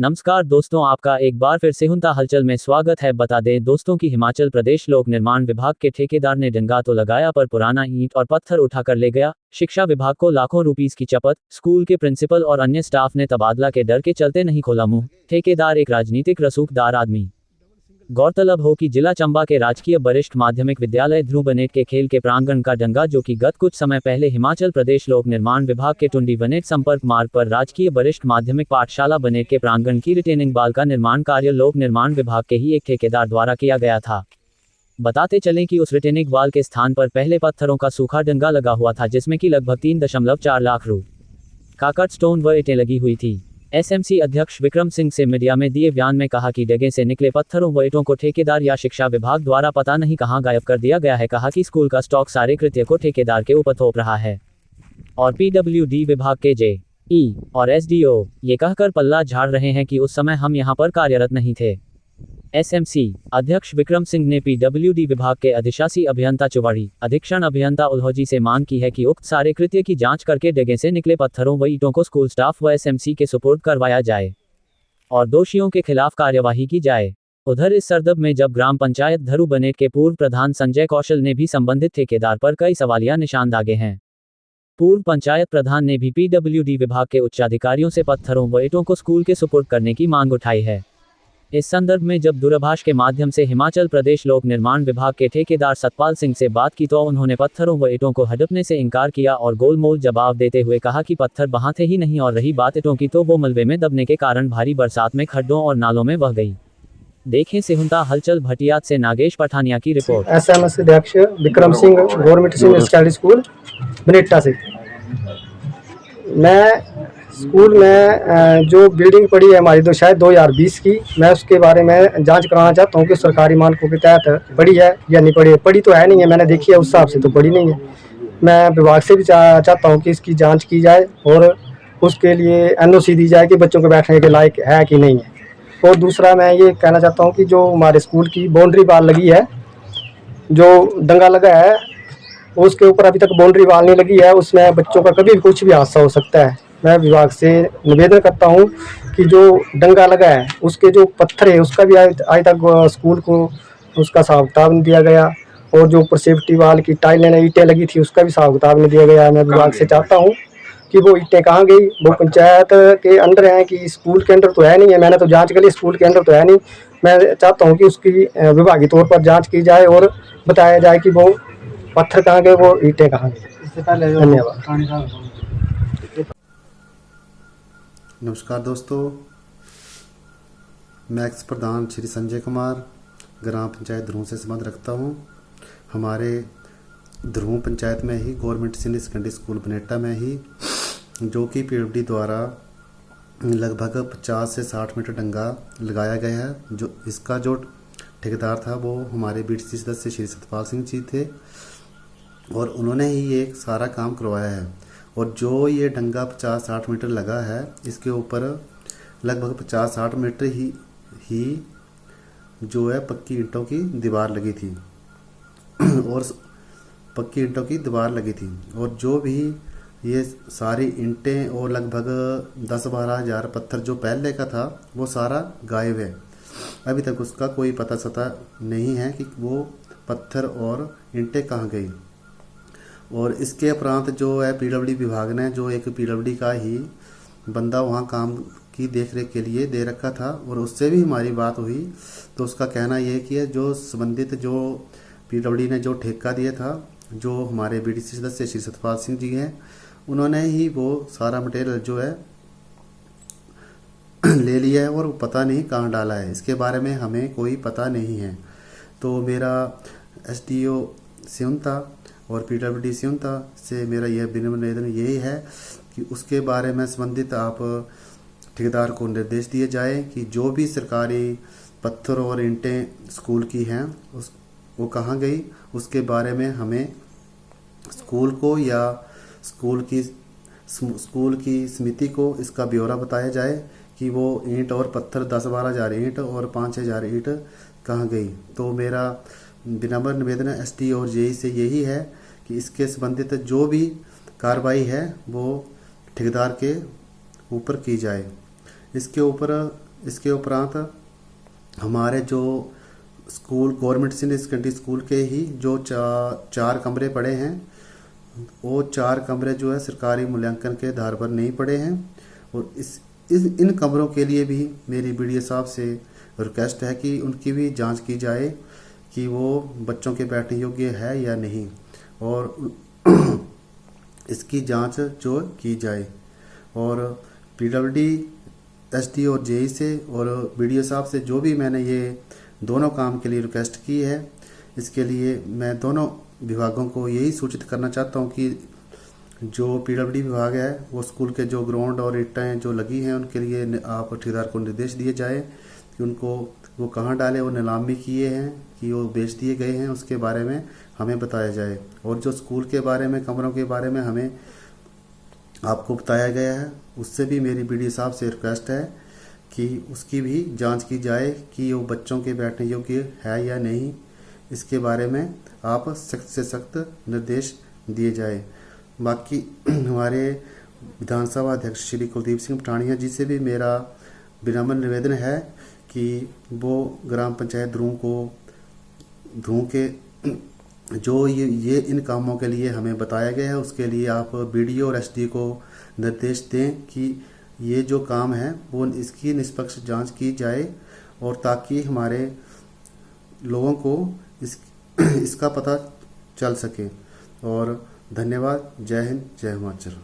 नमस्कार दोस्तों, आपका एक बार फिर से हुंता हलचल में स्वागत है। बता दें दोस्तों कि हिमाचल प्रदेश लोक निर्माण विभाग के ठेकेदार ने डंगा तो लगाया पर पुराना ईंट और पत्थर उठाकर ले गया। शिक्षा विभाग को लाखों रुपीस की चपत, स्कूल के प्रिंसिपल और अन्य स्टाफ ने तबादला के डर के चलते नहीं खोला मुंह। ठेकेदार एक राजनीतिक रसूखदार आदमी। गौरतलब हो कि जिला चंबा के राजकीय वरिष्ठ माध्यमिक विद्यालय ध्रुव बनेट के खेल के प्रांगण का डंगा, जो कि गत कुछ समय पहले हिमाचल प्रदेश लोक निर्माण विभाग के टुंडी बनेट संपर्क मार्ग पर राजकीय वरिष्ठ माध्यमिक पाठशाला बनेट के प्रांगण की रिटेनिंग वाल का निर्माण कार्य लोक निर्माण विभाग के ही एक ठेकेदार द्वारा किया गया था। बताते चलें कि उस रिटेनिंग वाल के स्थान पर पहले पत्थरों का सूखा डंगा लगा हुआ था, जिसमें कि लगभग 3.4 लाख रू का कट स्टोन व ईंटें लगी हुई थी। एसएमसी अध्यक्ष विक्रम सिंह से मीडिया में दिए बयान में कहा कि डगे से निकले पत्थरों व ईंटों को ठेकेदार या शिक्षा विभाग द्वारा पता नहीं कहां गायब कर दिया गया है। कहा कि स्कूल का स्टॉक सारे कृत्य को ठेकेदार के ऊपर थोप रहा है और पीडब्ल्यूडी विभाग के जेई और एसडीओ ये कहकर पल्ला झाड़ रहे हैं कि उस समय हम यहां पर कार्यरत नहीं थे। एसएमसी अध्यक्ष विक्रम सिंह ने पीडब्ल्यूडी विभाग के अधिशासी अभियंता चुवाड़ी, अधीक्षण अभियंता उल्होजी से मांग की है कि उक्त सारे कृत्य की जांच करके डगे से निकले पत्थरों व ईंटों को स्कूल स्टाफ व एसएमसी के सुपुर्द करवाया जाए और दोषियों के खिलाफ कार्यवाही की जाए। उधर इस सरदब में जब ग्राम पंचायत धरू बनेट के पूर्व प्रधान संजय कौशल ने भी संबंधित ठेकेदार पर कई सवालिया निशान दागे हैं। पूर्व पंचायत प्रधान ने भी पीडब्ल्यूडी विभाग के उच्चाधिकारियों से पत्थरों व ईंटों को स्कूल के सुपुर्द करने की मांग उठाई है। इस संदर्भ में जब दूरभाष के माध्यम से हिमाचल प्रदेश लोक निर्माण विभाग के ठेकेदार सतपाल सिंह से बात की तो उन्होंने पत्थरों व ईंटों को हड़पने से इनकार किया और गोलमोल जवाब देते हुए कहा कि पत्थर वहां थे ही नहीं, और रही बात ईंटों की तो वो मलबे में दबने के कारण भारी बरसात में खड्डों और नालों में बह गई। देखें सिहुंता हलचल भटियात से नागेश पठानिया की रिपोर्ट। एसएमएस अध्यक्ष Vikram Singh, government senior secondary school Baneta से। मैं स्कूल में जो बिल्डिंग पड़ी है हमारी तो शायद 2020 की, मैं उसके बारे में जांच कराना चाहता हूँ कि सरकारी मानकों के तहत पड़ी है या नहीं पड़ी है। पड़ी तो है नहीं है, मैंने देखी है, उस हिसाब से तो पड़ी नहीं है। मैं विभाग से भी चाहता हूँ कि इसकी जांच की जाए और उसके लिए एनओसी दी जाए कि बच्चों के बैठने के लायक है कि नहीं है। और दूसरा मैं ये कहना चाहता हूँ कि जो हमारे स्कूल की बाउंड्री वाल लगी है, जो डंगा लगा है उसके ऊपर अभी तक बाउंड्री वाल नहीं लगी है, उसमें बच्चों का कभी भी कुछ भी हादसा हो सकता है। मैं विभाग से निवेदन करता हूं कि जो डंगा लगा है उसके जो पत्थर है उसका भी आज तक स्कूल को उसका हिसाब किताब नहीं दिया गया, और जो ऊपर सेफ्टी वाल की टाइलें ईंटें लगी थी उसका भी हिसाब किताब नहीं दिया गया। मैं विभाग से चाहता हूँ कि वो ईंटें कहाँ गई। वो पंचायत के अंडर है कि स्कूल के अंडर तो है नहीं है, मैंने तो जाँच करी, स्कूल के अंडर तो है नहीं। मैं चाहता हूँ कि उसकी विभागीय तौर पर जाँच की जाए और बताया जाए कि वो पत्थर कहाँ गए, वो ईंटें कहाँ गई। धन्यवाद। नमस्कार दोस्तों, मैं एक्स प्रधान श्री संजय कुमार ग्राम पंचायत ध्रुव से संबंध रखता हूं। हमारे ध्रुव पंचायत में ही गवर्नमेंट सीनियर सेकेंडरी स्कूल बनेटा में ही, जो कि पीडब्ल्यूडी द्वारा लगभग 50 से 60 मीटर डंगा लगाया गया है। जो इसका जो ठेकेदार था वो हमारे बीडीसी सदस्य श्री सतपाल सिंह जी थे और उन्होंने ही ये सारा काम करवाया है। और जो ये डंगा 50-60 मीटर लगा है, इसके ऊपर लगभग 50-60 मीटर ही जो है पक्की ईंटों की दीवार लगी थी और पक्की ईंटों की दीवार लगी थी। और जो भी ये सारी ईंटें और लगभग 10-12 हज़ार पत्थर जो पहले का था वो सारा गायब है। अभी तक उसका कोई पता सता नहीं है कि वो पत्थर और ईंटें कहाँ गई। और इसके उपरांत जो है पीडब्ल्यूडी विभाग ने जो एक पीडब्ल्यूडी का ही बंदा वहाँ काम की देखरेख के लिए दे रखा था, और उससे भी हमारी बात हुई तो उसका कहना यह कि जो संबंधित जो पीडब्ल्यूडी ने जो ठेका दिया था, जो हमारे बीडीसी सदस्य श्री सतपाल सिंह जी हैं, उन्होंने ही वो सारा मटेरियल जो है ले लिया है और पता नहीं कहाँ डाला है। इसके बारे में हमें कोई पता नहीं है। तो मेरा एसडीओ सिहुंता और पीडब्ल्यूडी सिहुंता से मेरा यह विनम्र निवेदन यही है कि उसके बारे में संबंधित आप ठेकेदार को निर्देश दिए जाए कि जो भी सरकारी पत्थर और ईंटें स्कूल की हैं वो कहाँ गई, उसके बारे में हमें स्कूल को या स्कूल की समिति को इसका ब्यौरा बताया जाए कि वो ईंट और पत्थर 10-12 हज़ार ईंट और 5-6 ईंट कहाँ गई। तो मेरा विनम्र निवेदन एसडी और जेई से यही है कि इसके संबंधित जो भी कार्रवाई है वो ठेकेदार के ऊपर की जाए। इसके ऊपर इसके उपरांत हमारे जो school government senior secondary school के ही जो चार कमरे पड़े हैं, वो 4 कमरे जो है सरकारी मूल्यांकन के आधार पर नहीं पड़े हैं। और इन कमरों के लिए भी मेरी बीडीओ साहब से रिक्वेस्ट है कि उनकी भी जांच की जाए कि वो बच्चों के बैठने योग्य है या नहीं, और इसकी जांच जो की जाए। और पीडब्ल्यूडी, एसडी और जेई से और बीडीओ साहब से जो भी मैंने ये दोनों काम के लिए रिक्वेस्ट की है, इसके लिए मैं दोनों विभागों को यही सूचित करना चाहता हूँ कि जो पीडब्ल्यूडी विभाग है वो स्कूल के जो ग्राउंड और ईंटें जो लगी हैं उनके लिए आप ठेकेदार को निर्देश दिए जाए कि उनको वो कहाँ डाले, वो नीलामी किए हैं कि वो बेच दिए गए हैं, उसके बारे में हमें बताया जाए। और जो स्कूल के बारे में, कमरों के बारे में हमें आपको बताया गया है, उससे भी मेरी बीडीओ साहब से रिक्वेस्ट है कि उसकी भी जांच की जाए कि वो बच्चों के बैठने योग्य है या नहीं। इसके बारे में आप सख्त से सख्त निर्देश दिए जाए। बाकी हमारे विधानसभा अध्यक्ष श्री कुलदीप सिंह पठानिया जी से भी मेरा विनम्र निवेदन है कि वो ग्राम पंचायत ध्रुव के जो ये इन कामों के लिए हमें बताया गया है, उसके लिए आप बीडीओ और एसडी को निर्देश दें कि ये जो काम है वो इसकी निष्पक्ष जांच की जाए, और ताकि हमारे लोगों को इसका पता चल सके। और धन्यवाद। जय हिंद, जय हिमाचल।